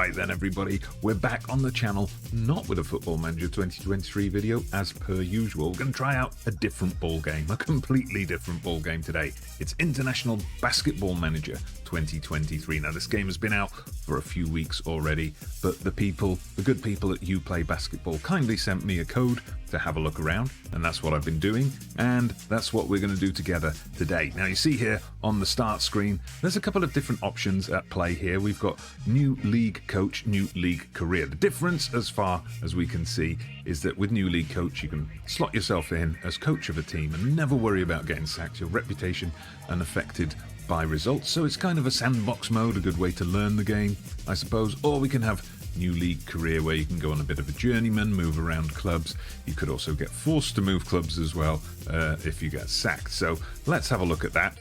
Alright then everybody, we're back on the channel, not with a Football Manager 2023 video as per usual. We're going to try out a different ball game, a completely different ball game today. It's International Basketball Manager 2023. Now this game has been out for a few weeks already, but the good people at You Play Basketball kindly sent me a code to have a look around, and that's what I've been doing, and that's what we're going to do together today. Now you see here on the start screen, there's a couple of different options at play here. We've got new league coach, new league career. The difference, as far as we can see, is that with new league coach, you can slot yourself in as coach of a team and never worry about getting sacked. Your reputation unaffected by results. So it's kind of a sandbox mode, a good way to learn the game, I suppose. Or we can have new league career where you can go on a bit of a journeyman, move around clubs. You could also get forced to move clubs as well if you get sacked. So let's have a look at that.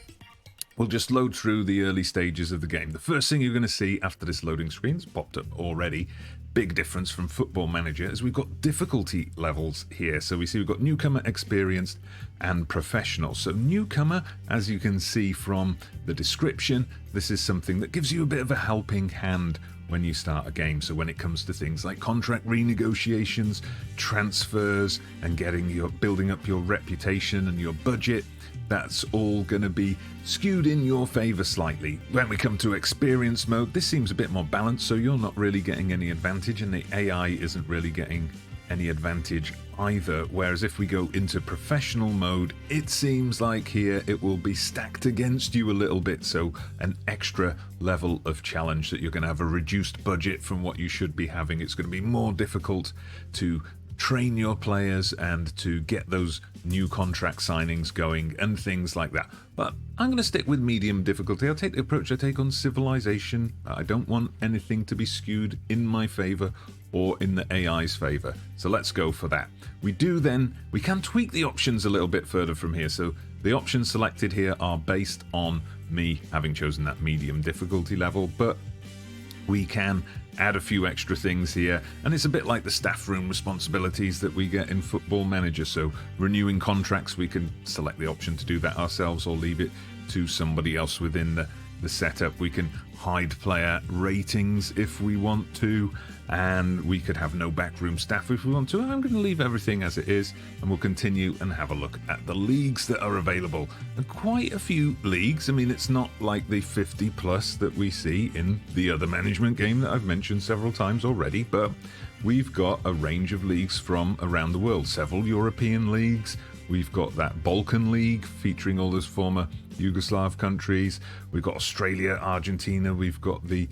We'll just load through the early stages of the game. The first thing you're going to see after this loading screen's popped up already, big difference from Football Manager, is we've got difficulty levels here. So we see we've got newcomer, experienced, and professional. So newcomer, as you can see from the description, this is something that gives you a bit of a helping hand when you start a game. So when it comes to things like contract renegotiations, transfers, and building up your reputation and your budget, that's all going to be skewed in your favor slightly. When we come to experience mode, this seems a bit more balanced, so you're not really getting any advantage, and the AI isn't really getting any advantage either. Whereas if we go into professional mode, it seems like here it will be stacked against you a little bit, so an extra level of challenge, that you're going to have a reduced budget from what you should be having. It's going to be more difficult to train your players and to get those new contract signings going and things like that. But I'm going to stick with medium difficulty. I'll take the approach I take on Civilization. I don't want anything to be skewed in my favor or in the AI's favor. So let's go for that. We can tweak the options a little bit further from here. So the options selected here are based on me having chosen that medium difficulty level, but we can add a few extra things here, and it's a bit like the staff room responsibilities that we get in Football Manager. So renewing contracts, we can select the option to do that ourselves or leave it to somebody else within the setup. We can hide player ratings if we want to, and we could have no backroom staff if we want to. I'm going to leave everything as it is, and we'll continue and have a look at the leagues that are available. And quite a few leagues. I mean, it's not like the 50 plus that we see in the other management game that I've mentioned several times already, but we've got a range of leagues from around the world. Several European leagues. We've got that Balkan League featuring all those former Yugoslav countries. We've got Australia, Argentina. We've got the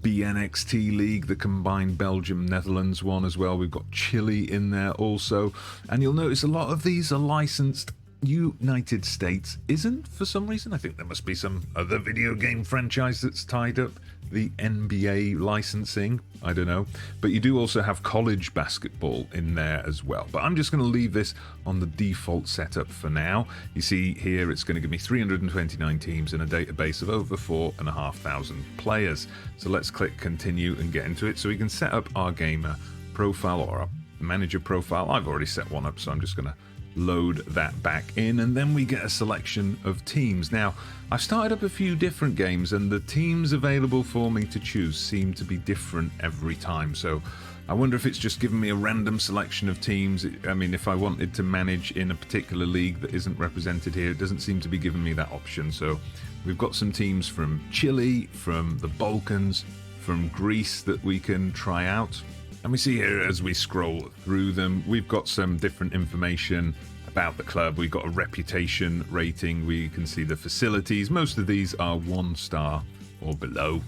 BNXT League, the combined Belgium-Netherlands one as well. We've got Chile in there also. And you'll notice a lot of these are licensed. United States isn't, for some reason. I think there must be some other video game franchise that's tied up the NBA licensing. I don't know. But you do also have college basketball in there as well. But I'm just going to leave this on the default setup for now. You see here it's going to give me 329 teams and a database of over 4,500 players. So let's click continue and get into it. So we can set up our gamer profile or our manager profile. I've already set one up, so I'm just going to load that back in, and then we get a selection of teams. Now, I've started up a few different games, and the teams available for me to choose seem to be different every time. So I wonder if it's just giving me a random selection of teams. I mean, if I wanted to manage in a particular league that isn't represented here, it doesn't seem to be giving me that option. So we've got some teams from Chile, from the Balkans, from Greece that we can try out. And we see here as we scroll through them, we've got some different information about the club. We've got a reputation rating. We can see the facilities. Most of these are 1 star or below.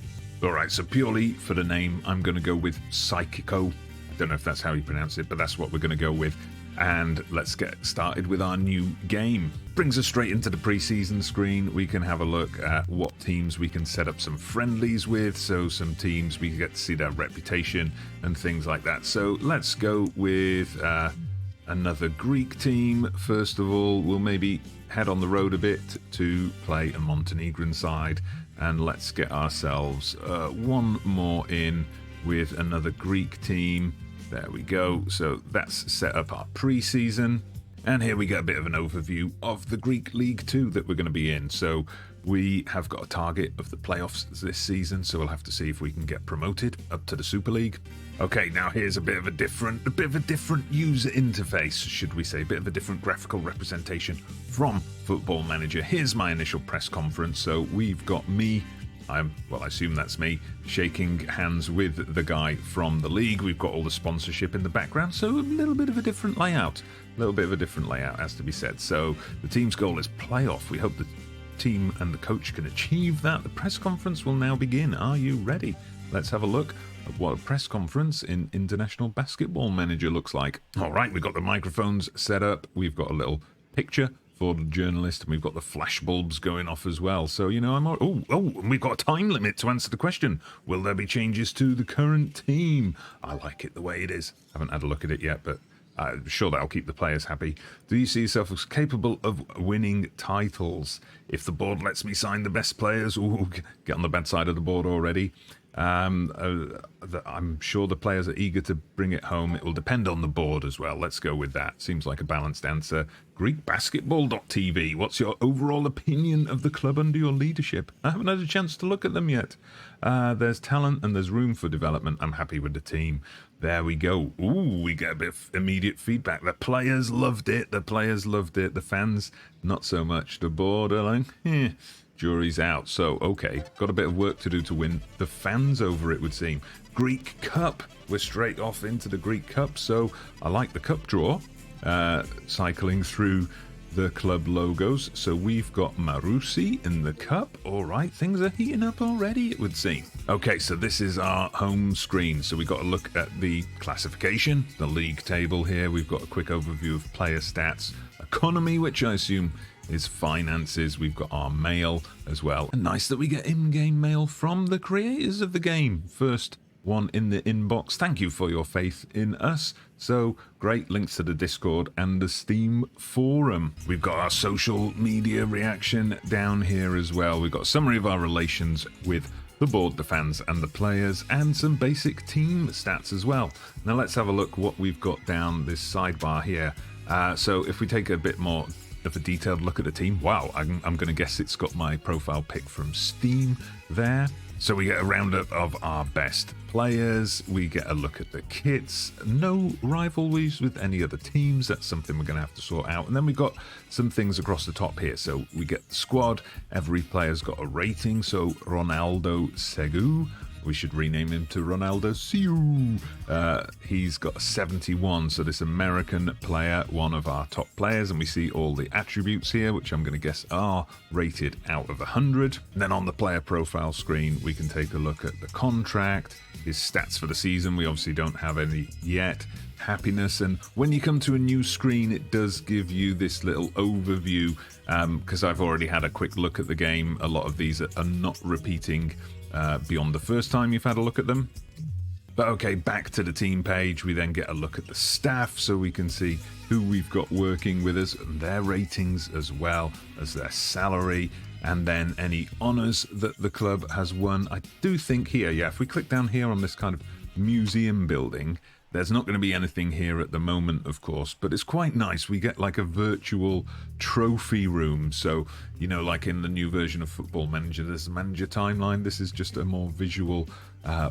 All right, so purely for the name, I'm going to go with Psychico. I don't know if that's how you pronounce it, but that's what we're going to go with. And let's get started with our new game. Brings us straight into the preseason screen. We can have a look at what teams we can set up some friendlies with. So some teams we get to see their reputation and things like that. So let's go with another Greek team. First of all, we'll maybe head on the road a bit to play a Montenegrin side. And let's get ourselves one more in with another Greek team. There we go. So that's set up our pre-season. And here we get a bit of an overview of the Greek League 2 that we're going to be in. So We have got a target of the playoffs this season, so we'll have to see if we can get promoted up to the Super League. Okay, now here's a bit of a different user interface, should we say, a bit of a different graphical representation from Football Manager. Here's my initial press conference. So we've got me, I assume that's me, shaking hands with the guy from the league. We've got all the sponsorship in the background, so a little bit of a different layout. Has to be said. So the team's goal is playoff. We hope the team and the coach can achieve that. The press conference will now begin. Are you ready? Let's have a look at what a press conference in International Basketball Manager looks like. All right, we've got the microphones set up. We've got a little picture for the journalist, and we've got the flash bulbs going off as well. So, you know, and we've got a time limit to answer the question. Will there be changes to the current team? I like it the way it is. Haven't had a look at it yet, but I'm sure that'll keep the players happy. Do you see yourself as capable of winning titles? If the board lets me sign the best players, get on the bad side of the board already. I'm sure the players are eager to bring it home. It will depend on the board as well. Let's go with that. Seems like a balanced answer. GreekBasketball.tv. What's your overall opinion of the club under your leadership? I haven't had a chance to look at them yet. There's talent and there's room for development. I'm happy with the team. There we go. Ooh, we get a bit of immediate feedback. The players loved it. The fans, not so much. The board are like, jury's out. So, okay, got a bit of work to do to win the fans over, it would seem. Greek Cup. We're straight off into the Greek Cup. So, I like the cup draw. Cycling through the club logos. So we've got Marusi in the cup. All right, things are heating up already, it would seem. Okay, so this is our home screen. So we've got to look at the classification, the league table here. We've got a quick overview of player stats, economy, which I assume is finances. We've got our mail as well. And nice that we get in-game mail from the creators of the game. First one in the inbox. Thank you for your faith in us. So great, links to the Discord and the Steam forum. We've got our social media reaction down here as well. We've got a summary of our relations with the board, the fans and the players, and some basic team stats as well. Now let's have a look what we've got down this sidebar here. So if we take a bit more of a detailed look at the team, wow, I'm going to guess it's got my profile pic from Steam there. So we get a roundup of our best players, we get a look at the kits, no rivalries with any other teams, that's something we're going to have to sort out. And then we've got some things across the top here. So we get the squad, every player's got a rating. So Ronaldo Segu, we should rename him to Ronaldo Siu. He's got a 71, so this American player, one of our top players, and we see all the attributes here, which I'm going to guess are rated out of 100. And then on the player profile screen, we can take a look at the contract, his stats for the season. We obviously don't have any yet. Happiness, and when you come to a new screen, it does give you this little overview, because I've already had a quick look at the game. A lot of these are not repeating beyond the first time you've had a look at them. But okay, back to the team page. We then get a look at the staff, so we can see who we've got working with us and their ratings, as well as their salary, and then any honours that the club has won. I do think here, if we click down here on this kind of museum building, there's not going to be anything here at the moment, of course, but it's quite nice. We get like a virtual trophy room. So, you know, like in the new version of Football Manager, there's a manager timeline. This is just a more visual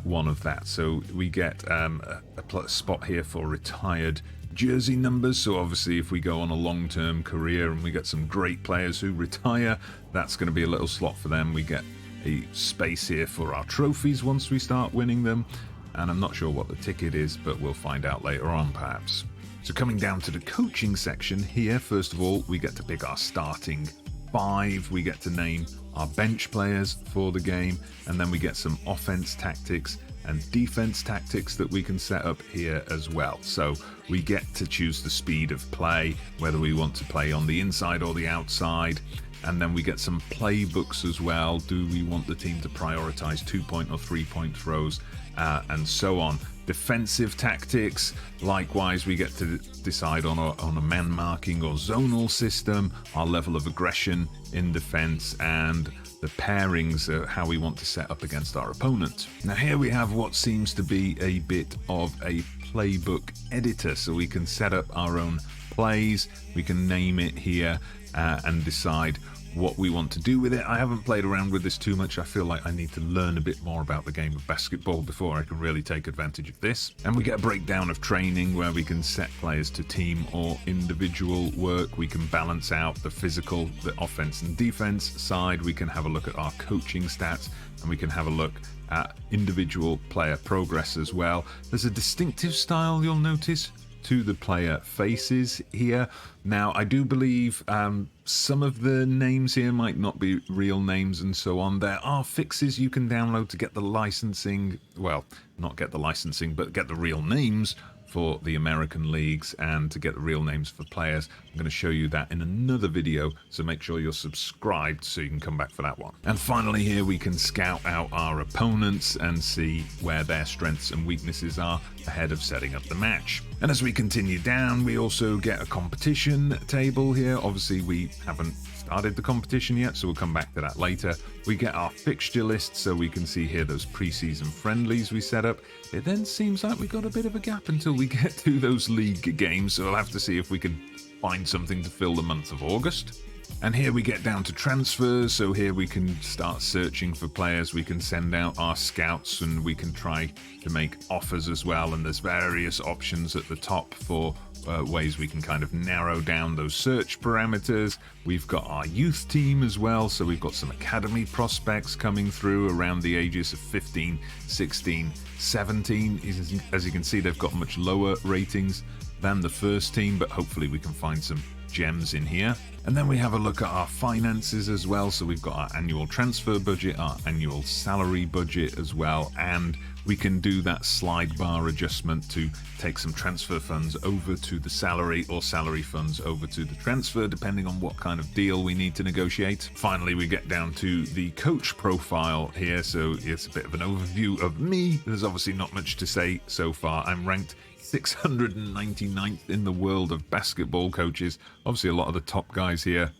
one of that. So we get a spot here for retired jersey numbers. So obviously if we go on a long-term career and we get some great players who retire, that's going to be a little slot for them. We get a space here for our trophies once we start winning them. And I'm not sure what the ticket is, but we'll find out later on, perhaps. So coming down to the coaching section here, first of all, we get to pick our starting 5. We get to name our bench players for the game, and then we get some offense tactics and defense tactics that we can set up here as well. So we get to choose the speed of play, whether we want to play on the inside or the outside. And then we get some playbooks as well. Do we want the team to prioritize 2-point or 3-point throws, and so on. Defensive tactics, likewise, we get to decide on a man marking or zonal system, our level of aggression in defense, and the pairings, how we want to set up against our opponent. Now here we have what seems to be a bit of a playbook editor, so we can set up our own plays, we can name it here, and decide what we want to do with it. I haven't played around with this too much. I feel like I need to learn a bit more about the game of basketball before I can really take advantage of this. And we get a breakdown of training where we can set players to team or individual work. We can balance out the physical, the offense and defense side. We can have a look at our coaching stats, and we can have a look at individual player progress as well. There's a distinctive style, you'll notice, to the player faces here. Now, I do believe some of the names here might not be real names and so on. There are fixes you can download to get the licensing, well, not get the licensing, but get the real names for the American leagues and to get the real names for players. I'm going to show you that in another video, so make sure you're subscribed so you can come back for that one. And finally here we can scout out our opponents and see where their strengths and weaknesses are ahead of setting up the match. And as we continue down, we also get a competition table here. Obviously we haven't started the competition yet, so we'll come back to that later. We get our fixture list, so we can see here those preseason friendlies we set up. It then seems like we've got a bit of a gap until we get to those league games, so we'll have to see if we can find something to fill the month of August. And here we get down to transfers, so here we can start searching for players. We can send out our scouts and we can try to make offers as well, and there's various options at the top for ways we can kind of narrow down those search parameters. We've got our youth team as well, so we've got some academy prospects coming through around the ages of 15, 16, 17. As you can see, they've got much lower ratings than the first team, but hopefully we can find some gems in here. And then we have a look at our finances as well. So we've got our annual transfer budget, our annual salary budget as well, and we can do that slide bar adjustment to take some transfer funds over to the salary or salary funds over to the transfer, depending on what kind of deal we need to negotiate. Finally, we get down to the coach profile here. So it's a bit of an overview of me. There's obviously not much to say so far. I'm ranked 699th in the world of basketball coaches. Obviously a lot of the top guys here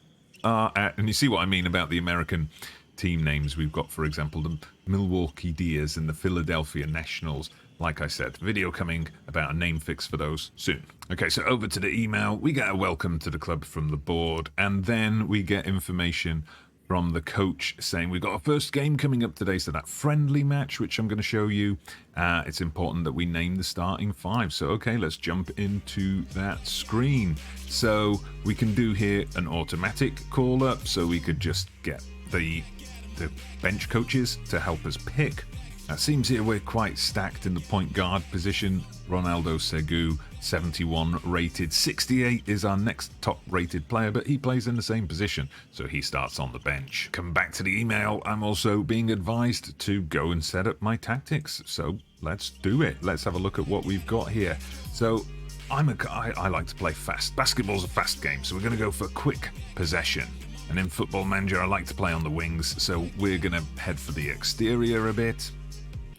are at, and you see what I mean about the American team names. We've got, for example, the Milwaukee Deers and the Philadelphia Nationals. Like I said, video coming about a name fix for those soon. Okay, so over to the email, we get a welcome to the club from the board, and then we get information from the coach saying we've got our first game coming up today, so that friendly match, which I'm going to show you. It's important that we name the starting five. So, okay, let's jump into that screen. So we can do here an automatic call up, so we could just get the bench coaches to help us pick. It seems here we're quite stacked in the point guard position. Ronaldo Segu, 71 rated. 68 is our next top rated player, but he plays in the same position, so he starts on the bench. Come back to the email. I'm also being advised to go and set up my tactics, so let's do it. Let's have a look at what we've got here. So I like to play fast. Basketball's a fast game, so we're going to go for quick possession. And in Football Manager, I like to play on the wings, so we're going to head for the exterior a bit.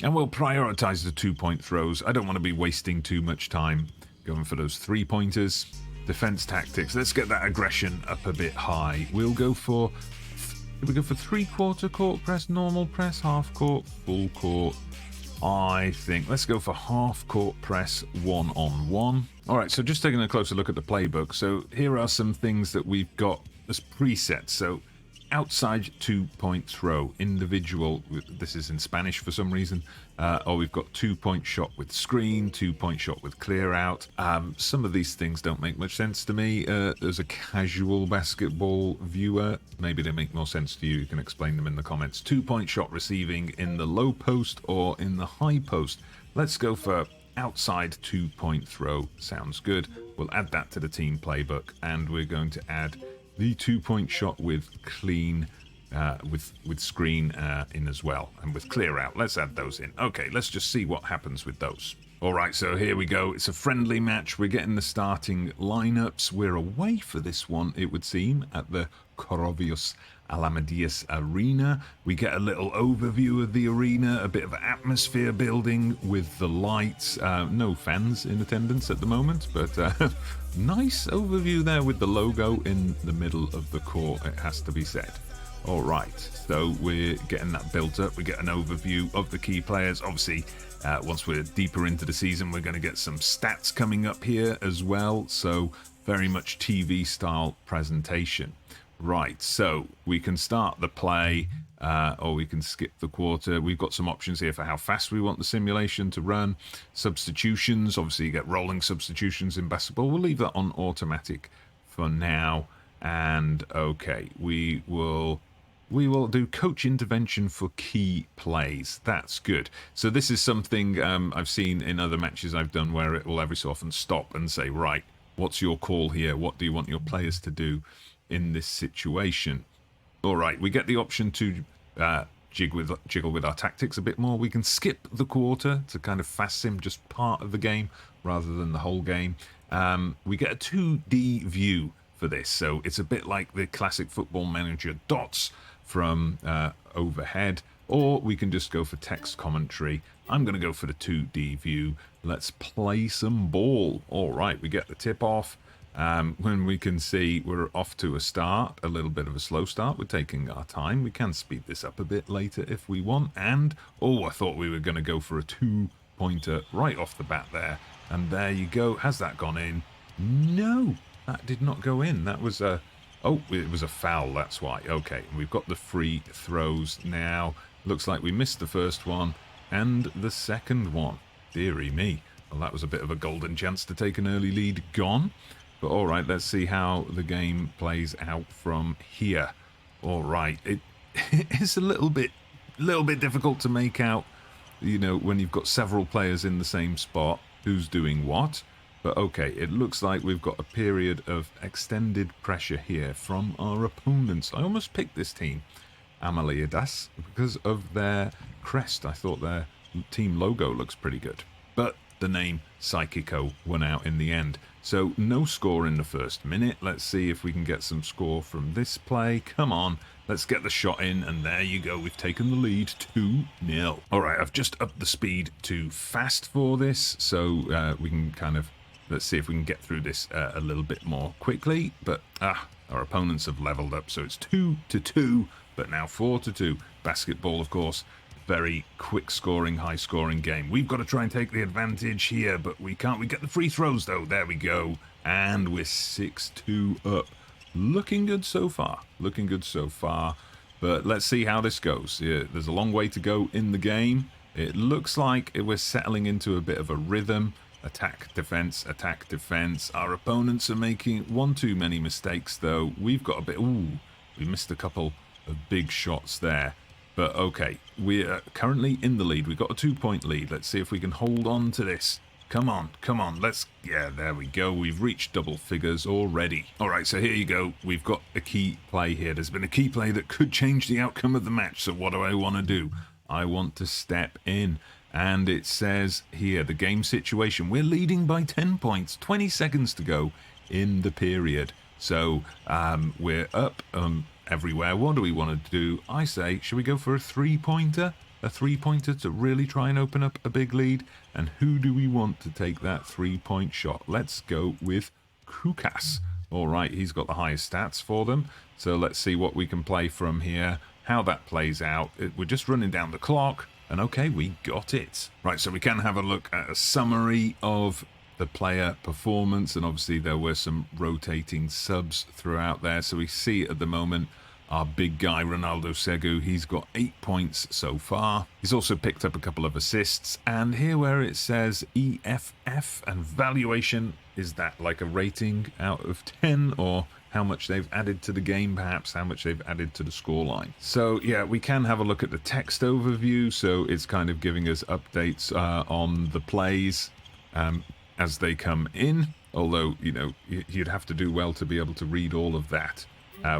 And we'll prioritize the 2-point throws. I don't want to be wasting too much time going for those 3-pointers. Defense tactics. Let's get that aggression up a bit high. We'll go for 3/4 court press, normal press, half court, full court. I think let's go for half court press 1-on-1. All right, so just taking a closer look at the playbook. So here are some things that we've got as presets. So outside 2-point throw, individual, this is in Spanish for some reason, or we've got 2-point shot with screen, 2-point shot with clear out. Some of these things don't make much sense to me. As a casual basketball viewer, maybe they make more sense to you. You can explain them in the comments. 2-point shot receiving in the low post or in the high post. Let's go for outside 2-point throw. Sounds good. We'll add that to the team playbook, and we're going to add the 2-point shot with clean, with screen in as well, and with clear out. Let's add those in. Okay, let's just see what happens with those. All right, so here we go. It's a friendly match. We're getting the starting lineups. We're away for this one, it would seem, at the Corrovios Alamedias Arena. We get a little overview of the arena, a bit of atmosphere building with the lights. No fans in attendance at the moment, but nice overview there with the logo in the middle of the court, it has to be said. All right, so we're getting that built up. We get an overview of the key players. Obviously, once we're deeper into the season, we're going to get some stats coming up here as well. So very much TV style presentation. Right, so we can start the play, or we can skip the quarter. We've got some options here for how fast we want the simulation to run. Substitutions, obviously you get rolling substitutions in basketball. We'll leave that on automatic for now. And okay, we will do coach intervention for key plays. That's good. So this is something I've seen in other matches I've done where it will every so often stop and say, right, what's your call here? What do you want your players to do in this situation? All right, we get the option to jiggle with our tactics a bit more. We can skip the quarter to kind of fast sim just part of the game rather than the whole game. We get a 2D view for this, so it's a bit like the classic Football Manager dots from overhead, or we can just go for text commentary. I'm going to go for the 2D view. Let's play some ball. All right, we get the tip off. When we can see we're off to a start, a little bit of a slow start. We're taking our time. We can speed this up a bit later if we want. And, oh, I thought we were going to go for a 2-pointer right off the bat there. And there you go. Has that gone in? No, that did not go in. That was a... Oh, it was a foul, that's why. Okay, we've got the free throws now. Looks like we missed the first one and the second one. Dearie me. Well, that was a bit of a golden chance to take an early lead gone. But all right, let's see how the game plays out from here. All right, it's a little bit difficult to make out, you know, when you've got several players in the same spot, who's doing what. But okay, it looks like we've got a period of extended pressure here from our opponents. I almost picked this team, Amaliadas, because of their crest. I thought their team logo looks pretty good. But the name Psychico won out in the end. So no score in the first minute. Let's see if we can get some score from this play. Come on, let's get the shot in, and there you go. We've taken the lead 2-0. All right, I've just upped the speed to fast for this, so we can kind of... Let's see if we can get through this a little bit more quickly. But our opponents have leveled up, so it's 2-2, but now 4-2. Basketball, of course, very quick scoring, high scoring game. We've got to try and take the advantage here, but we can't. We get the free throws though. There we go. And we're 6-2 up. Looking good so far. Looking good so far. But let's see how this goes. Yeah, there's a long way to go in the game. It looks like we're settling into a bit of a rhythm. Attack, defense, attack, defense. Our opponents are making one too many mistakes, though. We've got a bit... Ooh, we missed a couple of big shots there. But okay, we're currently in the lead. We've got a 2-point lead. Let's see if we can hold on to this. Come on, come on. Let's... Yeah, there we go. We've reached double figures already. All right, so here you go. We've got a key play here. There's been a key play that could change the outcome of the match. So what do I want to do? I want to step in. And it says here, the game situation. We're leading by 10 points, 20 seconds to go in the period. So we're up everywhere. What do we want to do? I say, should we go for a 3-pointer? A 3-pointer to really try and open up a big lead? And who do we want to take that 3-point shot? Let's go with Kukas. All right, he's got the highest stats for them. So let's see what we can play from here, how that plays out. We're just running down the clock. And okay, we got it. Right, so we can have a look at a summary of the player performance. And obviously there were some rotating subs throughout there. So we see at the moment our big guy, Ronaldo Segu, he's got 8 points so far. He's also picked up a couple of assists. And here where it says EFF and valuation, is that like a rating out of 10 or... how much they've added to the game, perhaps how much they've added to the scoreline. So yeah, we can have a look at the text overview. So it's kind of giving us updates on the plays as they come in. Although, you know, you'd have to do well to be able to read all of that.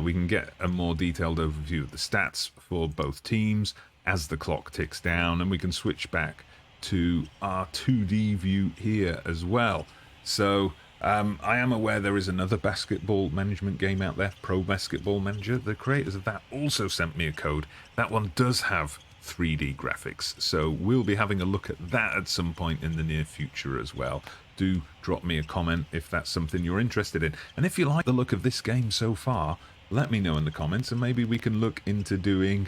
We can get a more detailed overview of the stats for both teams as the clock ticks down. And we can switch back to our 2D view here as well. So... I am aware there is another basketball management game out there, Pro Basketball Manager. The creators of that also sent me a code. That one does have 3D graphics, so we'll be having a look at that at some point in the near future as well. Do drop me a comment if that's something you're interested in. And if you like the look of this game so far, let me know in the comments, and maybe we can look into doing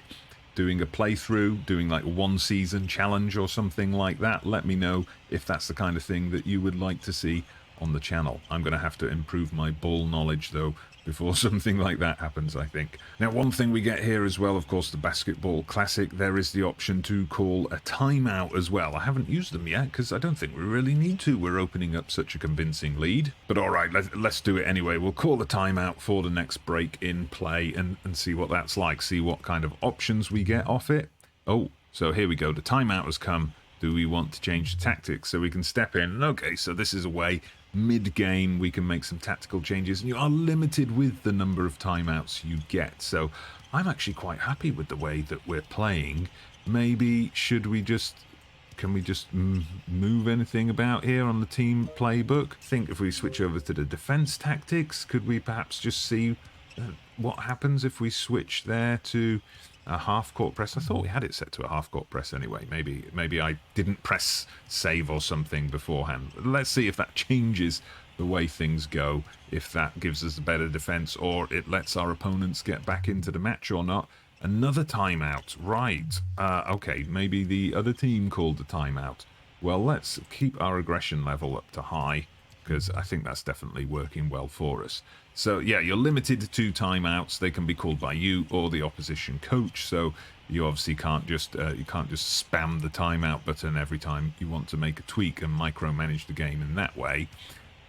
a playthrough, doing like a 1-season challenge or something like that. Let me know if that's the kind of thing that you would like to see on the channel. I'm going to have to improve my ball knowledge though before something like that happens, I think. Now, one thing we get here as well, of course, the Basketball Classic, there is the option to call a timeout as well. I haven't used them yet because I don't think we really need to. We're opening up such a convincing lead. But all right, let's do it anyway. We'll call a timeout for the next break in play and see what that's like, see what kind of options we get off it. Oh, so here we go. The timeout has come. Do we want to change the tactics? So we can step in. Okay, so this is a way mid-game we can make some tactical changes, and you are limited with the number of timeouts you get. So I'm actually quite happy with the way that we're playing. Maybe can we just move anything about here on the team playbook? I think if we switch over to the defense tactics, could we perhaps just see what happens if we switch there to a half-court press? I thought we had it set to a half-court press anyway. Maybe I didn't press save or something beforehand. Let's see if that changes the way things go, if that gives us a better defense or it lets our opponents get back into the match or not. Another timeout. Right. Okay, maybe the other team called the timeout. Well, let's keep our aggression level up to high, because I think that's definitely working well for us. So yeah, you're limited to timeouts. They can be called by you or the opposition coach. So you obviously can't just spam the timeout button every time you want to make a tweak and micromanage the game in that way.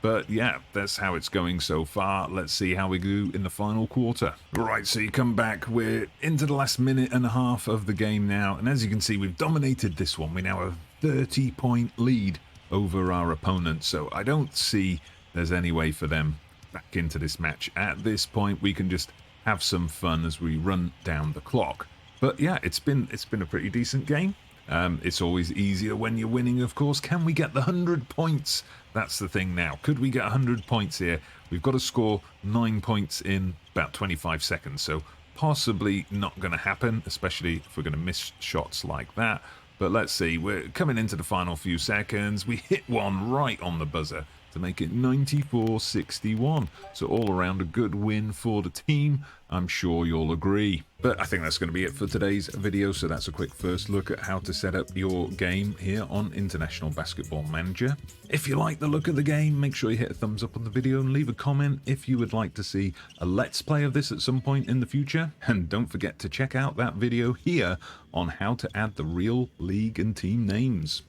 But yeah, that's how it's going so far. Let's see how we do in the final quarter. Right, so you come back. We're into the last minute and a half of the game now. And as you can see, we've dominated this one. We now have a 30-point lead over our opponent. So I don't see there's any way for them back into this match. At this point, we can just have some fun as we run down the clock. But yeah, it's been a pretty decent game. It's always easier when you're winning, of course. Can we get the 100 points? That's the thing now. Could we get 100 points here? We've got to score 9 points in about 25 seconds. So possibly not going to happen, especially if we're going to miss shots like that. But let's see. We're coming into the final few seconds. We hit one right on the buzzer to make it 94-61. So all around a good win for the team. I'm sure you'll agree. But I think that's going to be it for today's video. So that's a quick first look at how to set up your game here on International Basketball Manager. If you like the look of the game, make sure you hit a thumbs up on the video and leave a comment if you would like to see a Let's Play of this at some point in the future. And don't forget to check out that video here on how to add the real league and team names.